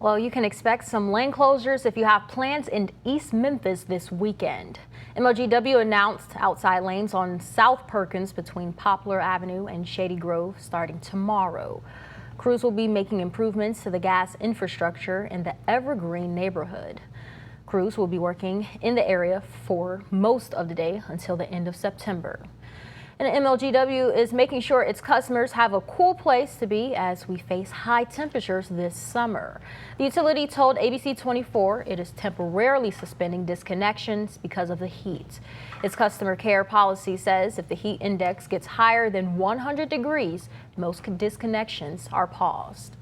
Well, you can expect some lane closures if you have plans in East Memphis this weekend. MLGW announced outside lanes on South Perkins between Poplar Avenue and Shady Grove starting tomorrow. Crews will be making improvements to the gas infrastructure in the Evergreen neighborhood. Crews will be working in the area for most of the day until the end of September. And MLGW is making sure its customers have a cool place to be as we face high temperatures this summer. The utility told ABC 24 it is temporarily suspending disconnections because of the heat. Its customer care policy says if the heat index gets higher than 100 degrees, most disconnections are paused.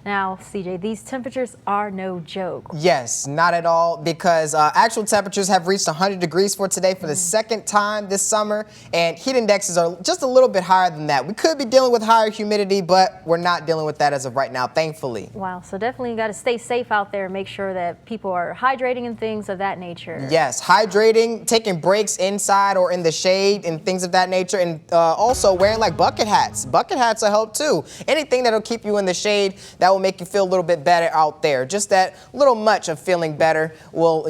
Now, CJ, these temperatures are no joke. Yes, not at all, because actual temperatures have reached 100 degrees for today for the second time this summer, and heat indexes are just a little bit higher than that. We could be dealing with higher humidity, but we're not dealing with that as of right now, thankfully. Wow, so definitely got to stay safe out there and make sure that people are hydrating and things of that nature. Yes, hydrating, taking breaks inside or in the shade and things of that nature, and also wearing like bucket hats. Bucket hats will help too. Anything that'll keep you in the shade that will make you feel a little bit better out there. Just that little much of feeling better will,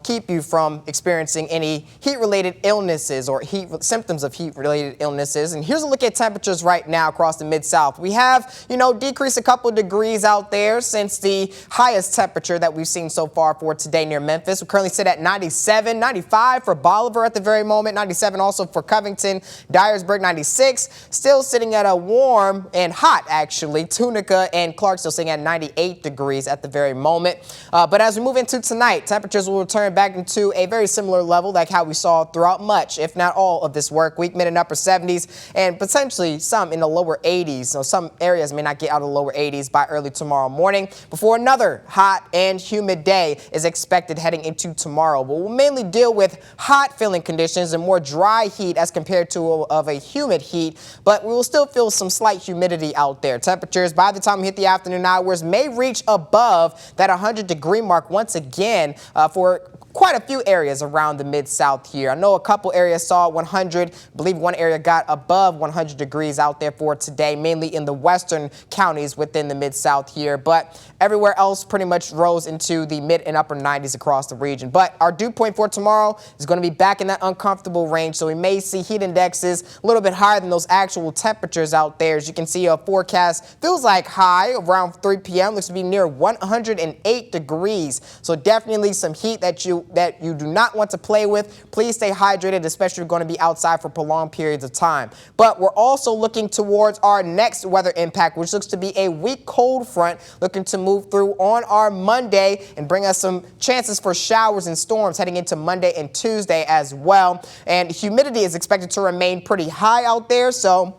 keep you from experiencing any heat-related illnesses or symptoms of heat-related illnesses. And here's a look at temperatures right now across the Mid-South. We have, decreased a couple degrees out there since the highest temperature that we've seen so far for today near Memphis. We currently sit at 97, 95 for Bolivar at the very moment, 97 also for Covington, Dyersburg 96, still sitting at a warm and hot, actually, Tunica and Clarksville sitting at 98 degrees at the very moment. But as we move into tonight, temperatures will return back into a very similar level like how we saw throughout much, if not all, of this work week, mid and upper 70s and potentially some in the lower 80s. So some areas may not get out of the lower 80s by early tomorrow morning before another hot and humid day is expected heading into tomorrow. But we'll mainly deal with hot feeling conditions and more dry heat as compared to of a humid heat, but we will still feel some slight humidity out there. Temperatures by the time we hit the afternoon hours may reach above that 100-degree mark once again for quite a few areas around the Mid-South here. I know a couple areas saw 100. I believe one area got above 100 degrees out there for today, mainly in the western counties within the Mid-South here. But everywhere else pretty much rose into the mid and upper 90s across the region. But our dew point for tomorrow is going to be back in that uncomfortable range. So we may see heat indexes a little bit higher than those actual temperatures out there. As you can see, a forecast feels like high around 3 p.m. Looks to be near 108 degrees. So definitely some heat that you do not want to play with. Please stay hydrated, especially if you're going to be outside for prolonged periods of time. But we're also looking towards our next weather impact, which looks to be a weak cold front looking to move through on our Monday and bring us some chances for showers and storms heading into Monday and Tuesday as well. And humidity is expected to remain pretty high out there, so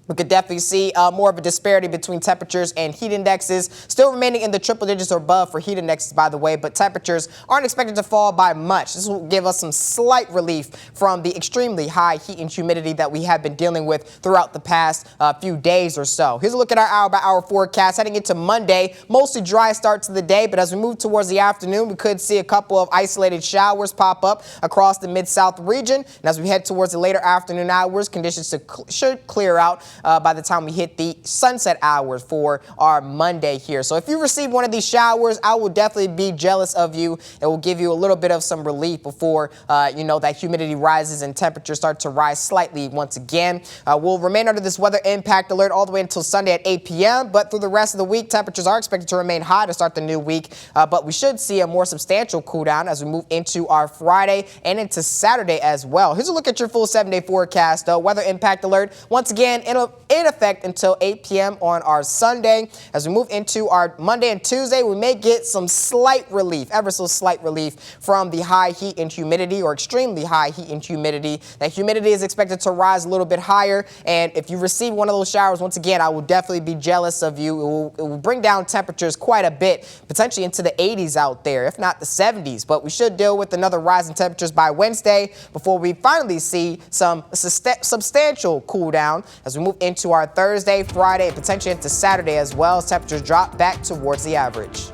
we could definitely see more of a disparity between temperatures and heat indexes, still remaining in the triple digits or above for heat indexes, by the way, but temperatures aren't expected to fall by much. This will give us some slight relief from the extremely high heat and humidity that we have been dealing with throughout the past few days or so. Here's a look at our hour-by-hour forecast heading into Monday. Mostly dry start to the day, but as we move towards the afternoon, we could see a couple of isolated showers pop up across the Mid-South region. And as we head towards the later afternoon hours, conditions should clear out by the time we hit the sunset hours for our Monday here. So if you receive one of these showers, I will definitely be jealous of you. It will give you a little bit of some relief before, that humidity rises and temperatures start to rise slightly once again. We'll remain under this weather impact alert all the way until Sunday at 8 p.m. But through the rest of the week, temperatures are expected to remain high to start the new week. But we should see a more substantial cool down as we move into our Friday and into Saturday as well. Here's a look at your full 7-day forecast. Weather impact alert once again in effect until 8 p.m. on our Sunday. As we move into our Monday and Tuesday, we may get some slight relief, ever so slight relief from the high heat and humidity or extremely high heat and humidity. That humidity is expected to rise a little bit higher. And if you receive one of those showers, once again, I will definitely be jealous of you. It will bring down temperatures quite a bit, potentially into the 80s out there, if not the 70s. But we should deal with another rise in temperatures by Wednesday before we finally see some substantial cool down as we move into our Thursday, Friday, and potentially into Saturday as well as temperatures drop back towards the average.